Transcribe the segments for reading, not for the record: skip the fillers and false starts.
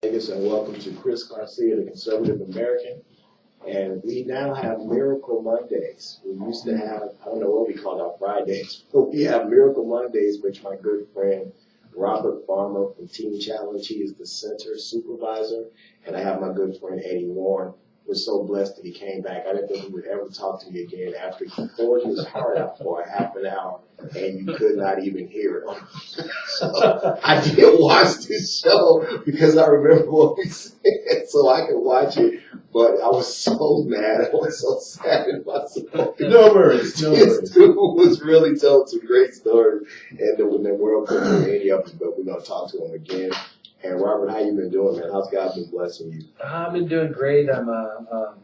Vegas, and welcome to Chris Garcia, the Conservative American. And we now have Miracle Mondays. We used to have, I don't know what we call our Fridays, but we have Miracle Mondays, which my good friend Robert Farmer from Team Challenge, he is the center supervisor. And I have my good friend Eddie Warren. We're so blessed that he came back. I didn't think he would ever talk to me again after he poured his heart out for a half an hour and you could not even hear it. So I did watch this show because I remember what we said so I could watch it. But I was so mad. I was so sad in myself. No worries. This dude was really telling some great stories. And when the world couldn't hear any of it, but we're going to talk to him again. And Robert, how you been doing, man? How's God been blessing you? I've been doing great. I'm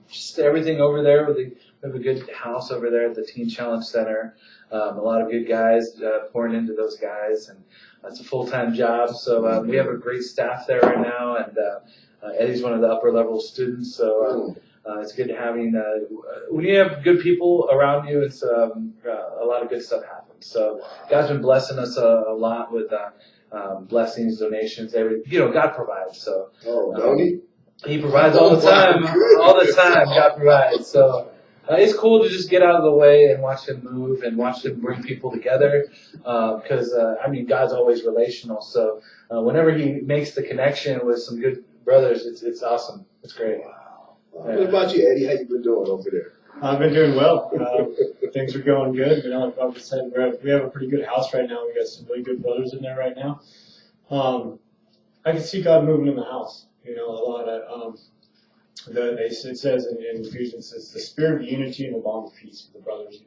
just everything over there. We have a good house over there at the Teen Challenge Center. A lot of good guys pouring into those guys, and it's a full-time job. So we have a great staff there right now, and Eddie's one of the upper-level students. So it's good having when you have good people around you. It's a lot of good stuff happens. So God's been blessing us a lot with. Blessings, donations, God provides. So, don't he? He provides all the time. All the time, God provides. So, it's cool to just get out of the way and watch Him move and watch Him bring people together. Because God's always relational. So, whenever He makes the connection with some good brothers, it's awesome. It's great. Wow. What about you, Eddie? How you been doing over there? I've been doing well. Things are going good. Like Bob said, we have a pretty good house right now. We got some really good brothers in there right now. I can see God moving in the house. A lot of it says in Ephesians, it's the spirit of unity and the bond of peace with the brothers.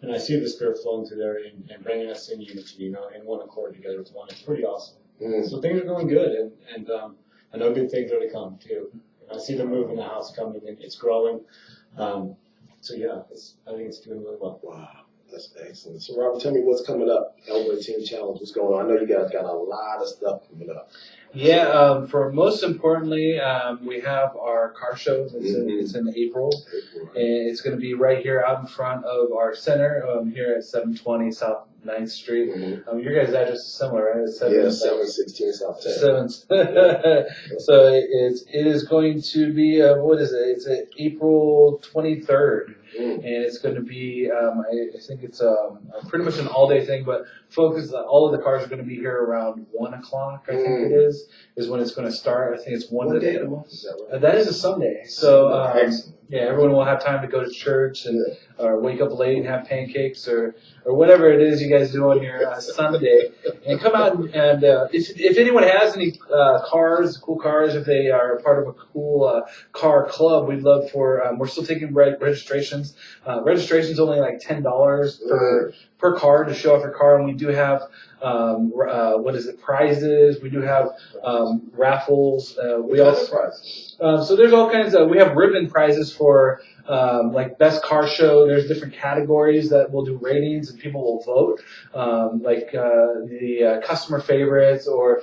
And I see the spirit flowing through there and bringing us in unity. In one accord together as one. It's pretty awesome. So things are going good, and I know good things are to come too. I see the move in the house coming, and it's growing. So yeah, I think it's doing really well. Wow, that's excellent. So Robert, tell me what's coming up over at Team Challenge. What's going on? I know you guys got a lot of stuff coming up. Yeah, for most importantly, we have our car show. It's in April, and it's going to be right here out in front of our center here at 720 South 9th Street. Your guys' address is similar, right? It's 716 South 10. So it is going to be, what is it? It's April 23rd. And it's going to be, I think it's pretty much an all-day thing, but all of the cars are going to be here around 1 o'clock, I think it is when it's going to start. I think it's one day a month, is that right? That is a Sunday. So, everyone will have time to go to church or wake up late and have pancakes or whatever it is you guys do on your Sunday. And come out and if anyone has any cool cars, if they are part of a cool car club, we'd love for, we're still taking registrations. Registration's only like $10 per car to show off your car, and we do have prizes. We do have raffles. We also prizes. So there's all kinds of. We have ribbon prizes for like best car show. There's different categories that we'll do ratings, and people will vote. The customer favorites, or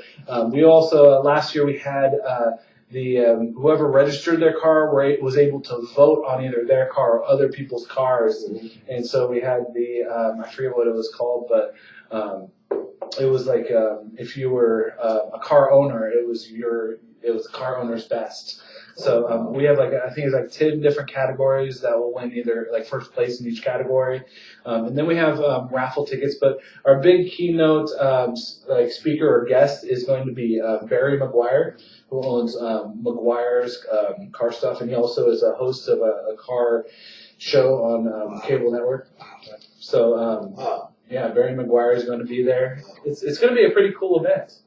we also last year we had. Whoever registered their car was able to vote on either their car or other people's cars, and so we had I forget what it was called, but it was like if you were a car owner, it was the car owner's best. So we have I think it's like 10 different categories that will win either like first place in each category, and then we have raffle tickets. But our big keynote speaker or guest is going to be Barry McGuire, who owns McGuire's Car Stuff, and he also is a host of a car show on cable network. So Barry McGuire is going to be there. It's going to be a pretty cool event.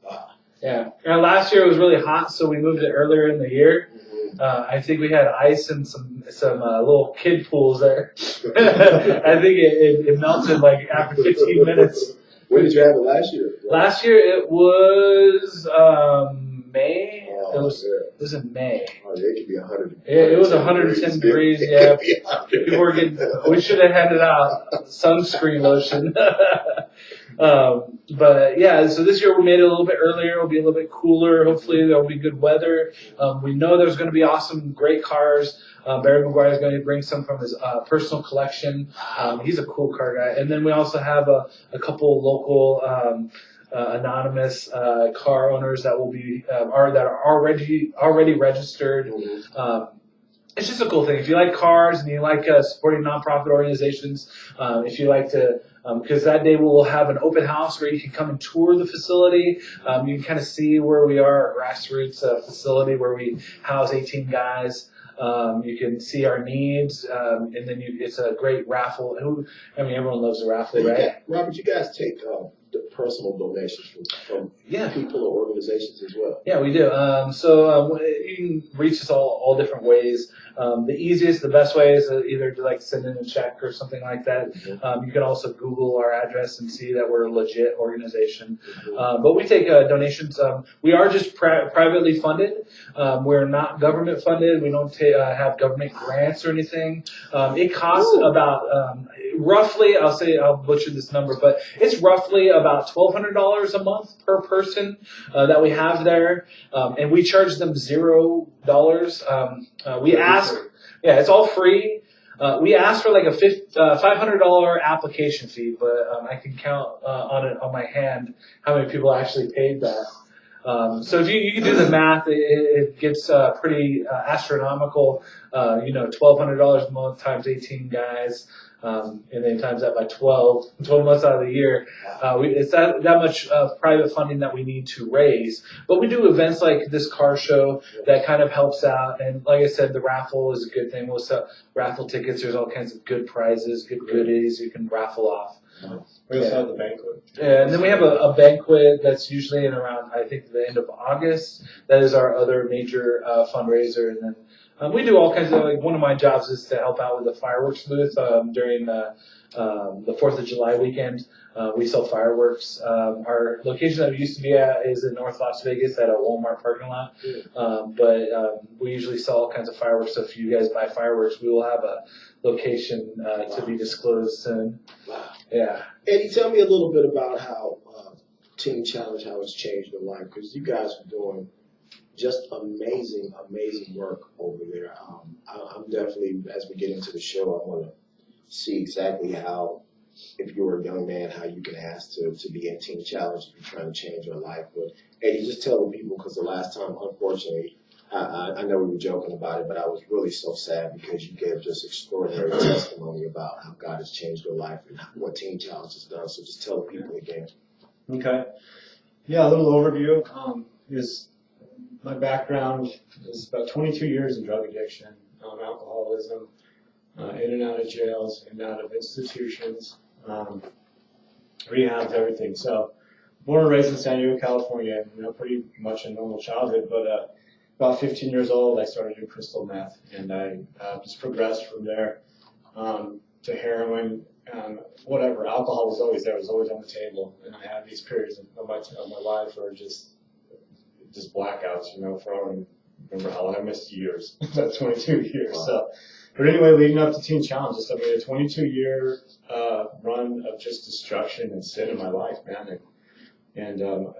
Yeah. And last year it was really hot, so we moved it earlier in the year. I think we had ice and some little kid pools there. I think it melted like after 15 minutes. When did you have it last year? Last year it was May. It was in May. Oh, it could be 100. It was 110 degrees. Yeah, people were getting. We should have handed out sunscreen lotion. But yeah, so this year we made it a little bit earlier. It'll be a little bit cooler. Hopefully there'll be good weather. We know there's going to be awesome, great cars. Barry McGuire is going to bring some from his personal collection. He's a cool car guy. And then we also have a couple local anonymous car owners that will be that are already registered. It's just a cool thing. If you like cars and you like supporting nonprofit organizations, if you like to, because that day we'll have an open house where you can come and tour the facility. You can kind of see where we are, our grassroots facility where we house 18 guys. You can see our needs, and then it's a great raffle. Everyone loves a raffle, right? Robert, you guys take personal donations from people or organizations as well. Yeah, we do. You can reach us all different ways. The easiest, the best way is either to send in a check or something like that. You can also Google our address and see that we're a legit organization. But we take donations. We are just privately funded. We're not government funded. We don't have government grants or anything. It costs about roughly, I'll butcher this number, but it's roughly about $1,200 a month per person that we have there, and we charge them $0. We ask, it's all free. We ask for like a $500 application fee, but I can count on my hand how many people actually paid that. So if you can do the math, it gets pretty astronomical. $1,200 a month times 18 guys. And then times that by 12 months out of the year. It's that much private funding that we need to raise. But we do events like this car show that kind of helps out. And like I said, the raffle is a good thing. We'll sell raffle tickets. There's all kinds of good prizes, good goodies you can raffle off. We also have the banquet. Yeah, and then we have a banquet that's usually in around, I think, the end of August. That is our other major fundraiser. And then we do all kinds of, one of my jobs is to help out with the fireworks booth during the 4th of July weekend. We sell fireworks. Our location that we used to be at is in North Las Vegas at a Walmart parking lot. But we usually sell all kinds of fireworks. So if you guys buy fireworks, we will have a location to be disclosed soon. Wow. Yeah. Eddie, tell me a little bit about how Teen Challenge, how it's changed your life, because you guys are doing just amazing work over there. I'm definitely, as we get into the show, I want to see exactly how, if you're a young man, how you can ask to be in Teen Challenge if you're trying to change your life. But Eddie, just tell the people, because the last time, unfortunately, I know we were joking about it, but I was really so sad because you gave just extraordinary testimony about how God has changed your life and what Teen Challenge has done. So just tell the people again. Okay. Yeah, a little overview is my background is about 22 years in drug addiction, alcoholism, in and out of jails, in and out of institutions, rehabs, everything. So, born and raised in San Diego, California, pretty much a normal childhood, but about 15 years old, I started doing crystal meth, and I just progressed from there to heroin. Whatever, alcohol was always there, was always on the table, and I had these periods of my life where just blackouts, for I don't remember how long I missed years, about 22 years. Wow. So, but anyway, leading up to Teen Challenge, I made a 22-year run of just destruction and sin in my life, man. And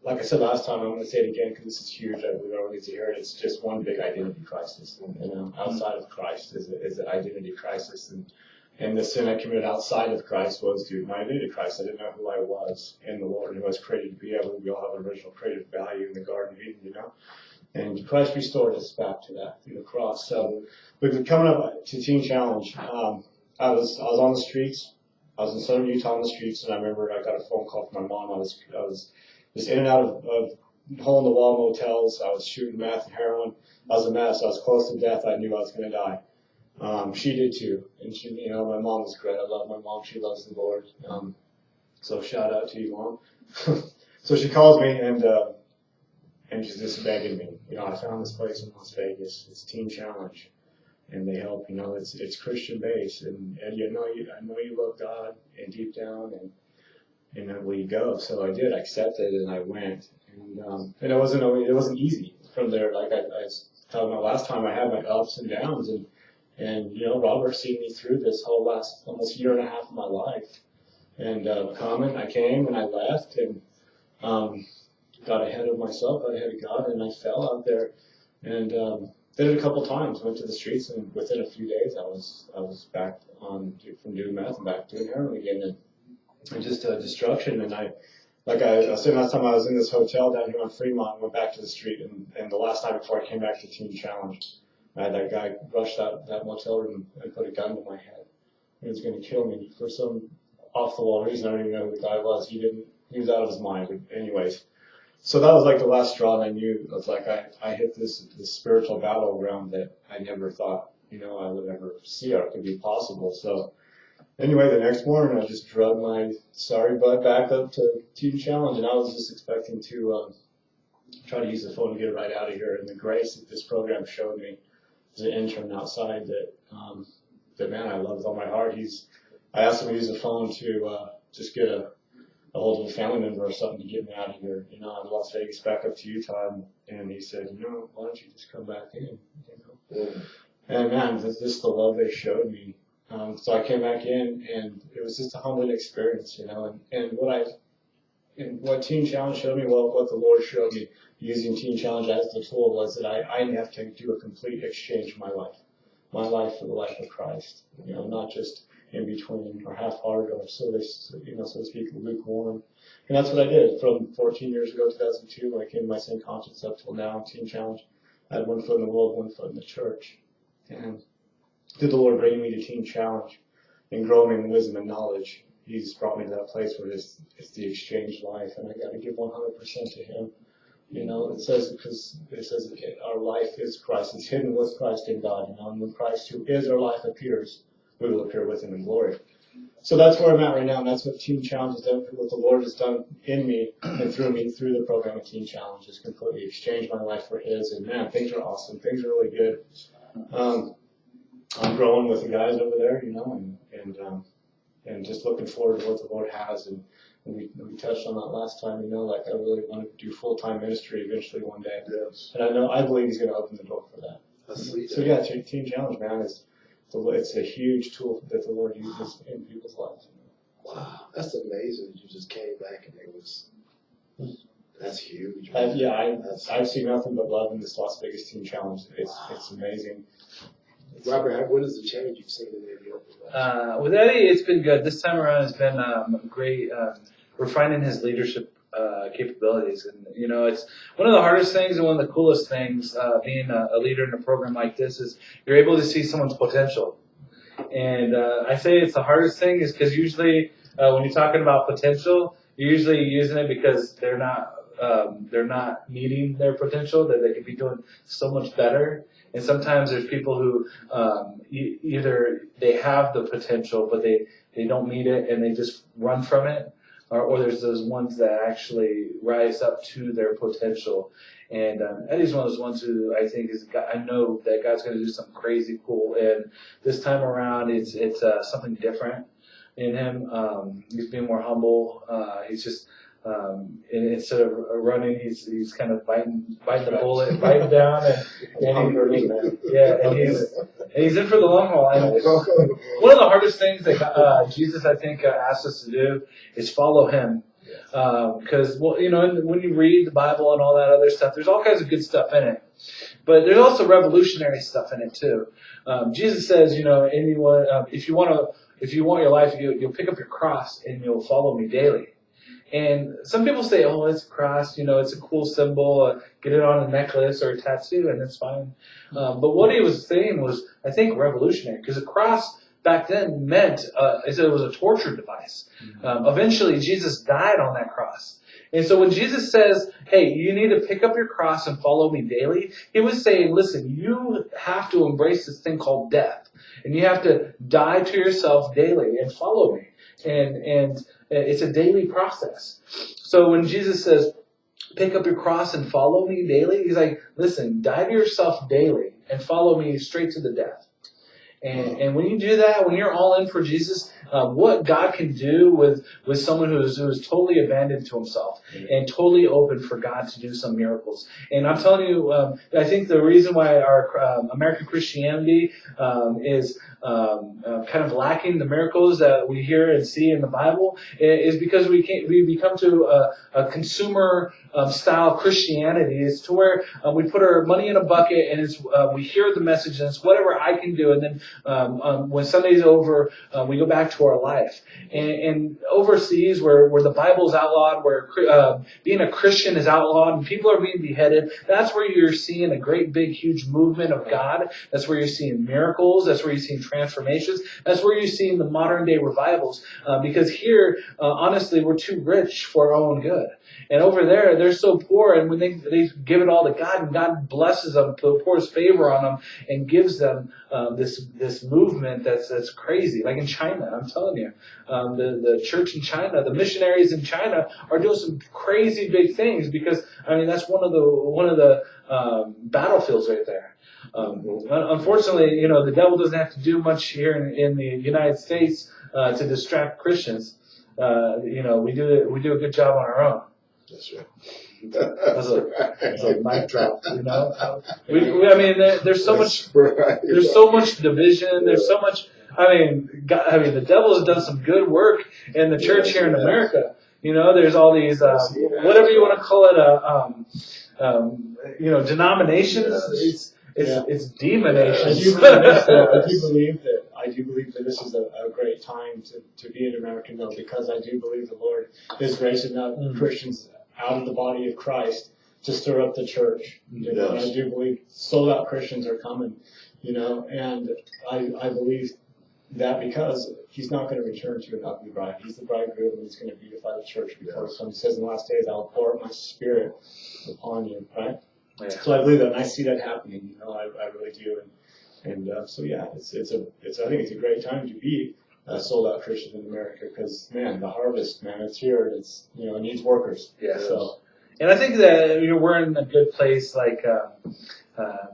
like I said last time, I'm going to say it again because this is huge. I believe everyone needs to hear it. It's just one big identity crisis. Outside of Christ is an identity crisis, and the sin I committed outside of Christ was my identity crisis. I didn't know who I was in the Lord and who I was created to be. I believe we all have an original creative value in the Garden of Eden, And Christ restored us back to that through the cross. So, but coming up to Teen Challenge, I was on the streets. I was in southern Utah on the streets, and I remember I got a phone call from my mom. I was just in and out of hole-in-the-wall motels. I was shooting meth and heroin. I was a mess. I was close to death. I knew I was going to die. She did too, and she, my mom was great. I love my mom. She loves the Lord. So shout out to you, Mom. So she calls me and she's just begging me. I found this place in Las Vegas. It's Teen Challenge, and they help. It's Christian based, and I know you love God, and deep down, and will you go? So I did. I accepted, and I went, and it wasn't easy from there. Like I was talking about last time, I had my ups and downs, and Robert seen me through this whole last almost year and a half of my life. And I came and I left and got ahead of myself, got ahead of God, and I fell out there. And did it a couple times, went to the streets, and within a few days I was back on from doing meth and back doing heroin again. And just destruction. And I like I was saying last time, I was in this hotel down here on Fremont and went back to the street, and the last night before I came back to Teen Challenge, I had that guy rush that motel room and put a gun to my head. He was going to kill me for some off-the-wall reason. I don't even know who the guy was. He was out of his mind. But anyways, so that was like the last straw, and I knew it was like I hit this spiritual battleground that I never thought, I would ever see or it could be possible. So anyway, the next morning I just drug my sorry butt back up to Teen Challenge, and I was just expecting to try to use the phone to get right out of here. And the grace that this program showed me as an intern outside that man, I love with all my heart. I asked him to use the phone to just get a hold of a family member or something to get me out of here, out of Las Vegas back up to Utah. And he said, why don't you just come back in, Mm. And man, just the love they showed me. So I came back in, and it was just a humbling experience, and what Teen Challenge showed me, what the Lord showed me using Teen Challenge as the tool was that I have to do a complete exchange of my life for the life of Christ, not just in between or half-hearted or so to speak, lukewarm. And that's what I did from 14 years ago, 2002, when I came to my St. Conscience up till now, Teen Challenge. I had 1 foot in the world, 1 foot in the church. And did the Lord bring me to Teen Challenge and grow me in wisdom and knowledge? He's brought me to that place where it's the exchange life, and I got to give 100% to Him. It says our life is Christ. It's hidden with Christ in God. And when Christ, who is our life, appears, we will appear with Him in glory. So that's where I'm at right now, and that's what Teen Challenge has done. What the Lord has done in me and through me through the program of Teen Challenge is completely exchanged my life for His. And man, things are awesome. Things are really good. I'm growing with the guys over there, and just looking forward to what the Lord has. And we touched on that last time, I really want to do full-time ministry eventually one day. Yes. And I believe He's going to open the door for that. So yeah, Teen Challenge, man, it's a huge tool that the Lord uses in people's lives. Wow, that's amazing. You just came back and that's huge. I've seen nothing but love in this Las Vegas Teen Challenge. It's amazing. Robert, what is the change you've seen in there? With Eddie, it's been good. This time around, it's been great. Refining his leadership capabilities, and it's one of the hardest things and one of the coolest things. Being a leader in a program like this is you're able to see someone's potential. And I say it's the hardest thing is because usually when you're talking about potential, you're usually using it because they're not meeting their potential, that they could be doing so much better. And sometimes there's people who either they have the potential, but they don't meet it and they just run from it. Or there's those ones that actually rise up to their potential. And Eddie's one of those ones who I think I know that God's going to do something crazy cool. And this time around, it's something different in him. He's being more humble. He's just instead of running, he's kind of biting the bullet, biting down, and he's in for the long haul. And one of the hardest things that Jesus, I think, asks us to do is follow Him. Because when you read the Bible and all that other stuff, there's all kinds of good stuff in it, but there's also revolutionary stuff in it too. Jesus says, anyone, if you want your life, you'll pick up your cross and you'll follow me daily. And some people say, oh, it's a cross, it's a cool symbol, get it on a necklace or a tattoo, and it's fine. But what he was saying was, I think, revolutionary, because a cross back then meant, it was a torture device. Eventually, Jesus died on that cross. And so when Jesus says, hey, you need to pick up your cross and follow me daily, he was saying, listen, you have to embrace this thing called death. And you have to die to yourself daily and follow me. And it's a daily process. So when Jesus says, pick up your cross and follow me daily, he's like, listen, die to yourself daily and follow me straight to the death. And when you do that, when you're all in for Jesus, what God can do with someone who is totally abandoned to himself and totally open for God to do some miracles. And I'm telling you, I think the reason why our American Christianity is kind of lacking the miracles that we hear and see in the Bible is because we become to a consumer style Christianity. It's to where we put our money in a bucket and we hear the message and it's whatever I can do, and then when Sunday's over, we go back to our life. And overseas, where the Bible's outlawed, where being a Christian is outlawed, and people are being beheaded, that's where you're seeing a great, big, huge movement of God. That's where you're seeing miracles. That's where you're seeing transformations. That's where you're seeing the modern day revivals. Because here, honestly, we're too rich for our own good. And over there, they're so poor, and when they give it all to God, and God blesses them, pours favor on them, and gives them this movement that's crazy. Like in China, I'm telling you, the church in China, the missionaries in China are doing some crazy big things, because that's one of the battlefields right there. Unfortunately, the devil doesn't have to do much here in the United States to distract Christians. We do a good job on our own. That's right. That's a mic drop. There's so much. There's so much division. There's so much. The devil has done some good work in the church here in America. There's all these whatever you want to call it, denominations. It's demonations. I do believe that this is a great time to be an American, though, because I do believe the Lord is raising up Christians out of the body of Christ to stir up the church. And I do believe sold out Christians are coming, and I believe that because he's not going to return to an ugly bride. He's the bridegroom, and he's going to beautify the church before he comes. He says in the last days, I will pour out my spirit upon you, right? Yeah. So I believe that, and I see that happening. I really do. And so yeah, I think it's a great time to be a sold out Christian in America, because man, the harvest, man, it's here. It's it needs workers. Yeah. So, and I think that we're in a good place, like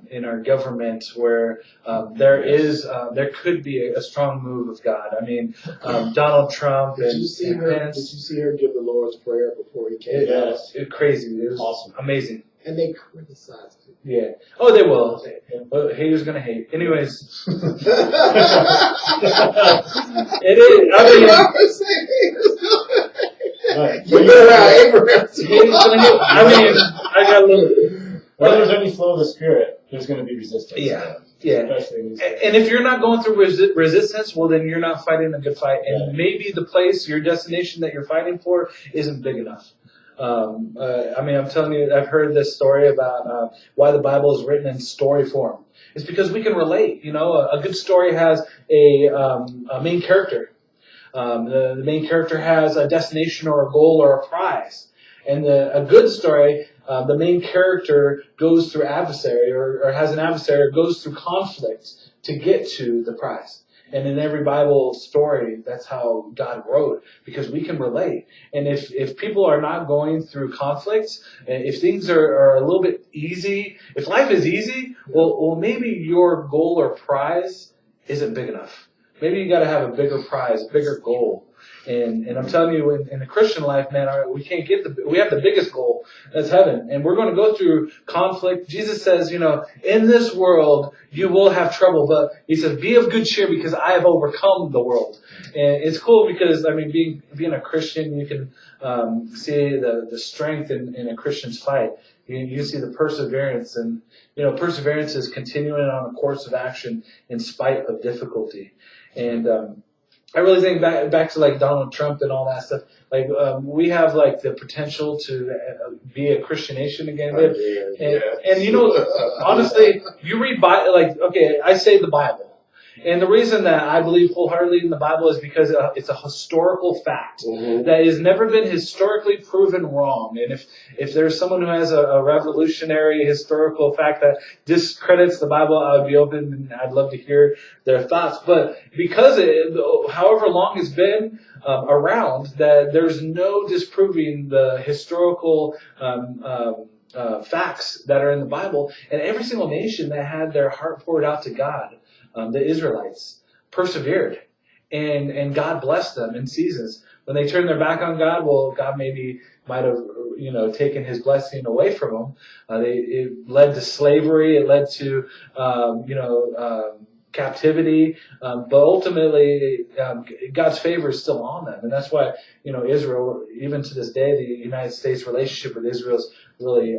in our government, where there could be a strong move of God. Donald Trump Did you see her give the Lord's Prayer before he came? Yes. It's crazy. It was awesome, amazing. And they criticized it. Yeah. Oh, they will. Haters gonna hate. Anyways. It is. I got a little. Where there's any flow of the Spirit, there's going to be resistance. Yeah. And if you're not going through resistance, well, then you're not fighting a good fight. And maybe the place, your destination that you're fighting for, isn't big enough. I'm telling you, I've heard this story about why the Bible is written in story form. It's because we can relate. A good story has a main character. The main character has a destination or a goal or a prize. And a good story, the main character goes through adversary or has an adversary or goes through conflict to get to the prize. And in every Bible story, that's how God wrote, because we can relate. And if people are not going through conflicts, if things are a little bit easy, if life is easy, well, maybe your goal or prize isn't big enough. Maybe you got to have a bigger prize, bigger goal. And I'm telling you, in the Christian life, man, we can't we have the biggest goal, that's heaven. And we're going to go through conflict. Jesus says, in this world, you will have trouble, but he says, be of good cheer because I have overcome the world. And it's cool because, being a Christian, you can see the strength in a Christian's fight. You see the perseverance, and perseverance is continuing on a course of action in spite of difficulty. And I really think back to like Donald Trump and all that stuff. Like we have like the potential to be a Christian nation again. And honestly, you read I say the Bible. And the reason that I believe wholeheartedly in the Bible is because it's a historical fact that has never been historically proven wrong. And if there's someone who has a revolutionary historical fact that discredits the Bible, I would be open and I'd love to hear their thoughts. But because however long it's been around, that there's no disproving the historical facts that are in the Bible. And every single nation that had their heart poured out to God, the Israelites persevered, and God blessed them in seasons. When they turned their back on God, well, God maybe might have, taken His blessing away from them. It led to slavery. It led to, captivity. But ultimately, God's favor is still on them, and that's why Israel, even to this day, the United States relationship with Israel is really,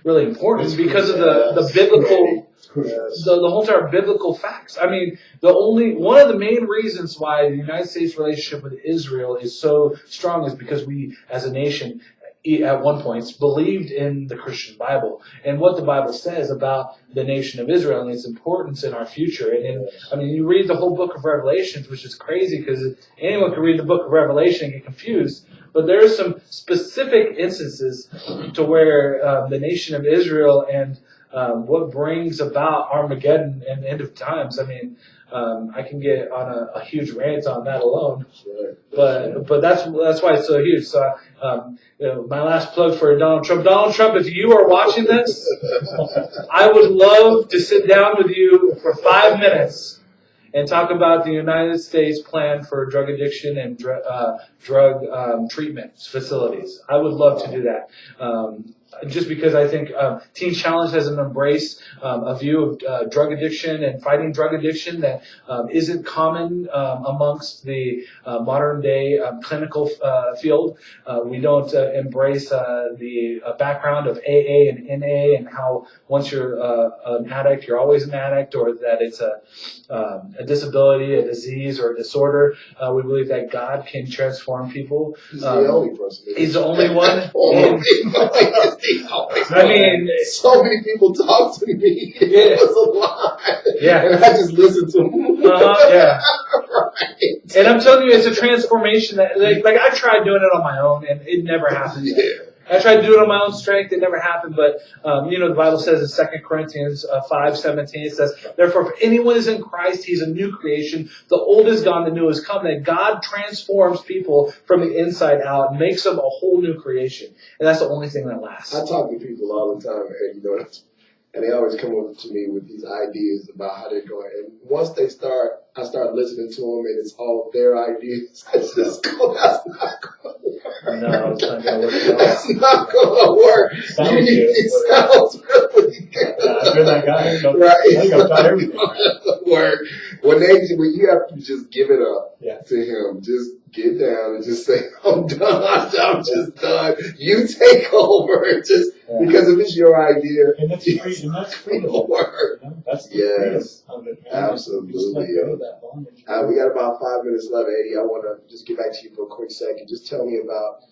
really important because of the biblical. crucial. The whole entire biblical facts. I mean, one of the main reasons why the United States relationship with Israel is so strong is because we, as a nation, at one point believed in the Christian Bible and what the Bible says about the nation of Israel and its importance in our future. And I mean, you read the whole book of Revelations, which is crazy because anyone can read the book of Revelation and get confused. But there are some specific instances to where the nation of Israel and what brings about Armageddon and the end of times. I mean, I can get on a huge rant on that alone, but that's why it's so huge. So, my last plug for Donald Trump. Donald Trump, if you are watching this, I would love to sit down with you for 5 minutes and talk about the United States plan for drug addiction and drug treatment facilities. I would love to do that. Just because I think Teen Challenge has an embrace a view of drug addiction and fighting drug addiction that isn't common amongst the modern day clinical field. We don't embrace the background of AA and NA and how once you're an addict, you're always an addict, or that it's a disability, a disease, or a disorder. We believe that God can transform people. He's the only person. He's the only one. I mean, so many people talk to me. It was a lot. Yeah. And I just listen to them. Yeah. Right. And I'm telling you, it's a transformation that, like I tried doing it on my own, and it never happened. Yeah. I tried to do it on my own strength. It never happened. But, the Bible says in 2 Corinthians 5:17, it says, therefore, if anyone is in Christ, he's a new creation. The old is gone, the new has come. That God transforms people from the inside out and makes them a whole new creation. And that's the only thing that lasts. I talk to people all the time, and they always come up to me with these ideas about how they're going. And once I start listening to them, and it's all their ideas. I just go, that's not going to work. No, it's not going to work. That's not going to work. It sounds really good. Yeah, I've been that guy. Right. I think I've tried everything. Work. When you have to just give it up to him, just get down and just say, I'm done. I'm just done. You take over. Because if it's your idea, and that's freedom. Work. That's the yes. freedom of it, man. Absolutely. Just let go of that bondage. We got about 5 minutes left, Eddie. I want to just get back to you for a quick second. Just tell me about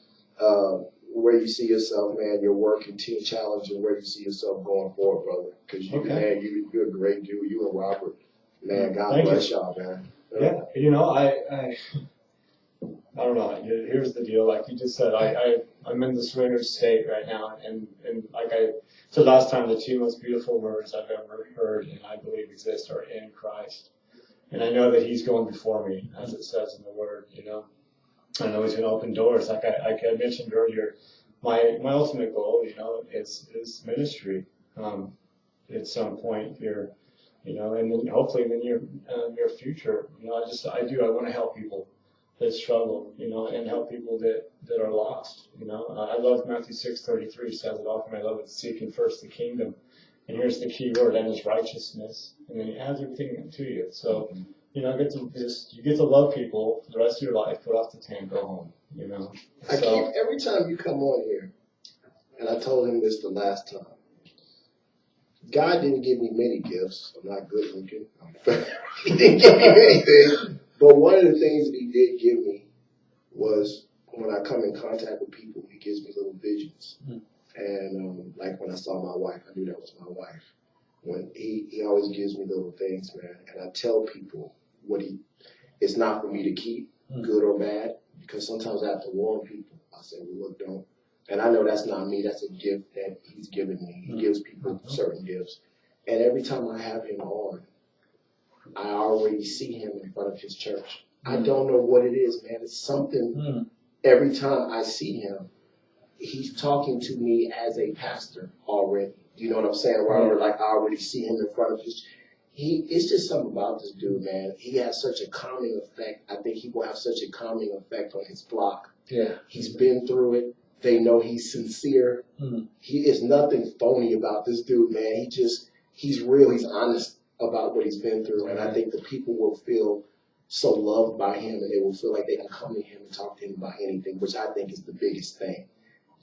where you see yourself, man, your work in Teen Challenge, and where you see yourself going forward, brother. Because you're a great dude. You and Robert, man, God bless y'all, man. Yeah, I don't know. Here's the deal. Like you just said, I'm in the surrendered state right now, and like I said last time, the two most beautiful words I've ever heard and I believe exist are in Christ. And I know that He's going before me, as it says in the Word. I know He's going to open doors. Like I mentioned earlier, my ultimate goal, is ministry. At some point here, and then hopefully in the near future, I want to help people that struggle, and help people that are lost. I love Matthew 6:33 says it often. I love it, seeking first the kingdom. And here's the key word, and His righteousness. And then He adds everything to you. So, you get to love people the rest of your life, put off the tent, go home, Every time you come on here, and I told him this the last time, God didn't give me many gifts. I'm not good looking. He didn't give me many things. But one of the things that He did give me was when I come in contact with people, He gives me little visions. And like when I saw my wife, I knew that was my wife. When he always gives me little things, man. And I tell people it's not for me to keep, good or bad, because sometimes I have to warn people. I say, well, look, don't. And I know that's not me. That's a gift that He's given me. He gives people certain gifts. And every time I have him on, I already see him in front of his church. I don't know what it is, man. It's something. Every time I see him, he's talking to me as a pastor already. You know what I'm saying? Robert? Like I already see him in front of his. It's just something about this dude, man. He has such a calming effect. I think he will have such a calming effect on his flock. Yeah. He's been through it. They know he's sincere. He is nothing phony about this dude, man. He's real. He's honest about what he's been through. And I think the people will feel so loved by him, and they will feel like they can come to him and talk to him about anything, which I think is the biggest thing.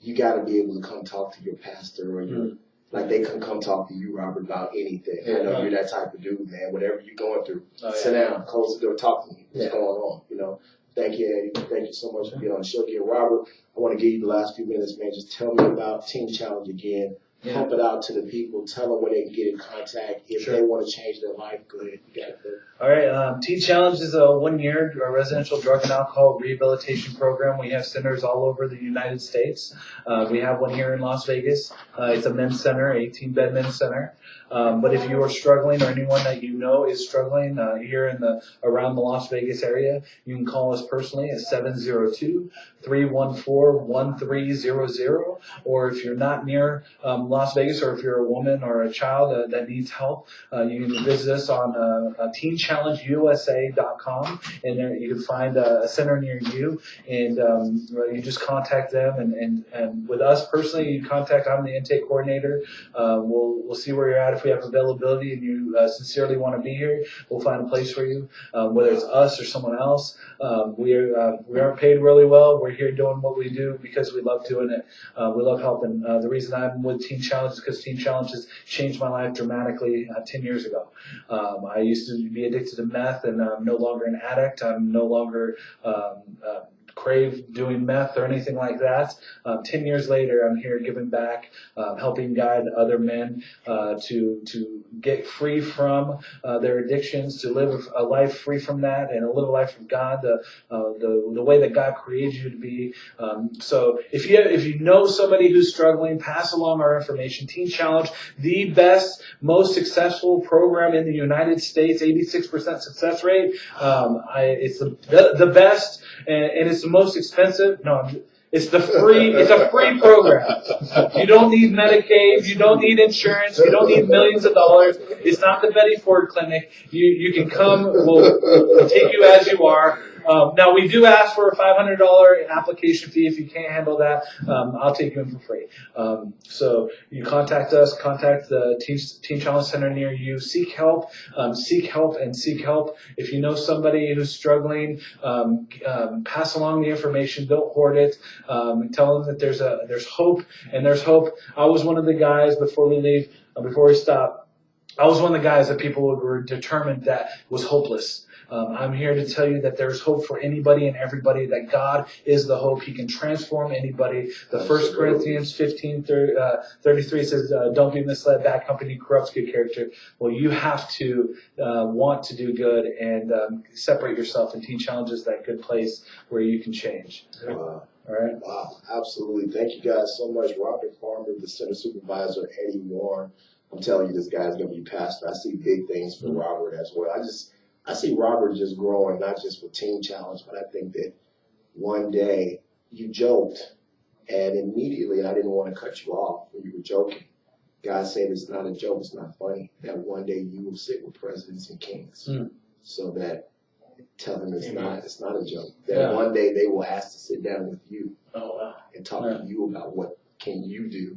You got to be able to come talk to your pastor or Like they can come talk to you, Robert, about anything. I know you're that type of dude, man. Whatever you're going through, sit down, close the door, talk to me. What's going on? You know. Thank you, Eddie. Thank you so much for being on the show again. Robert, I want to give you the last few minutes, man. Just tell me about Teen Challenge again. Pump it out to the people. Tell them where they can get in contact if they want to change their life. Go ahead. You got it. All right. Teen Challenge is a 1-year residential drug and alcohol rehabilitation program. We have centers all over the United States. We have one here in Las Vegas. It's a men's center, 18-bed men's center. But if you are struggling, or anyone that you know is struggling here in around the Las Vegas area, you can call us personally at 702-314-1300. Or if you're not near Las Vegas, or if you're a woman or a child that needs help, you can visit us on teenchallengeusa.com, and there you can find a center near you, and you just contact them. And with us personally, you contact. I'm the intake coordinator. We'll see where you're at. If we have availability and you sincerely want to be here, we'll find a place for you. Whether it's us or someone else, we aren't paid really well. We're here doing what we do because we love doing it. We love helping. The reason I'm with Teen Challenge is because Teen Challenge has changed my life dramatically 10 years ago. I used to be addicted to meth, and I'm no longer an addict. I'm no longer crave doing meth or anything like that. 10 years later, I'm here giving back, helping guide other men to get free from their addictions, to live a life free from that, and live a life from God, the way that God created you to be. So if you know somebody who's struggling, pass along our information. Teen Challenge, the best, most successful program in the United States, 86% success rate. It's the best, and it's the most expensive. No, it's a free program. You don't need Medicaid, you don't need insurance, you don't need millions of dollars. It's not the Betty Ford clinic. You can come, we'll take you as you are. Now we do ask for a $500 application fee. If you can't handle that, I'll take you in for free. So you contact us, contact the Teen Challenge Center near you. Seek help, seek help. If you know somebody who's struggling, pass along the information. Don't hoard it. Tell them that there's hope, and there's hope. I was one of the guys, before we stop, I was one of the guys that people were determined that was hopeless. I'm here to tell you that there's hope for anybody and everybody, that God is the hope. He can transform anybody. The 1 Corinthians 15:33 says, don't be misled. Bad company corrupts good character. Well, you have to want to do good and separate yourself. And Teen Challenge is that good place where you can change. Wow. All right. Wow. Absolutely. Thank you guys so much. Robert Farmer, the center supervisor, Eddie Warren. I'm telling you, this guy's going to be pastor. I see big things for Robert as well. I see Robert just growing, not just for Teen Challenge, but I think that one day you joked, and immediately, and I didn't want to cut you off when you were joking. God said it's not a joke, it's not funny, that one day you will sit with presidents and kings. So that, tell them it's not a joke. That one day they will ask to sit down with you and talk to you about what can you do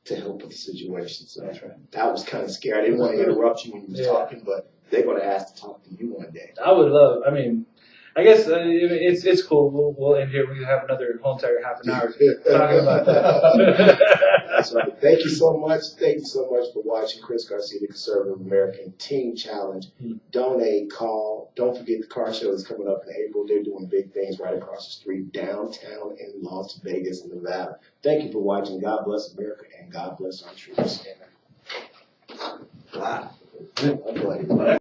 to help with the situation. So that's right. That was kind of scary. I didn't want to interrupt you when you were talking, but they're going to ask to talk to you one day. I would love. I mean, I guess it's cool. We'll end here. We have another whole entire half an hour talking about that. That's right. Thank you so much. Thank you so much for watching Chris Garcia, the Conservative American Teen Challenge. Donate, call. Don't forget the car show is coming up in April. They're doing big things right across the street downtown in Las Vegas, Nevada. Thank you for watching. God bless America and God bless our troops. Wow. I'm glad.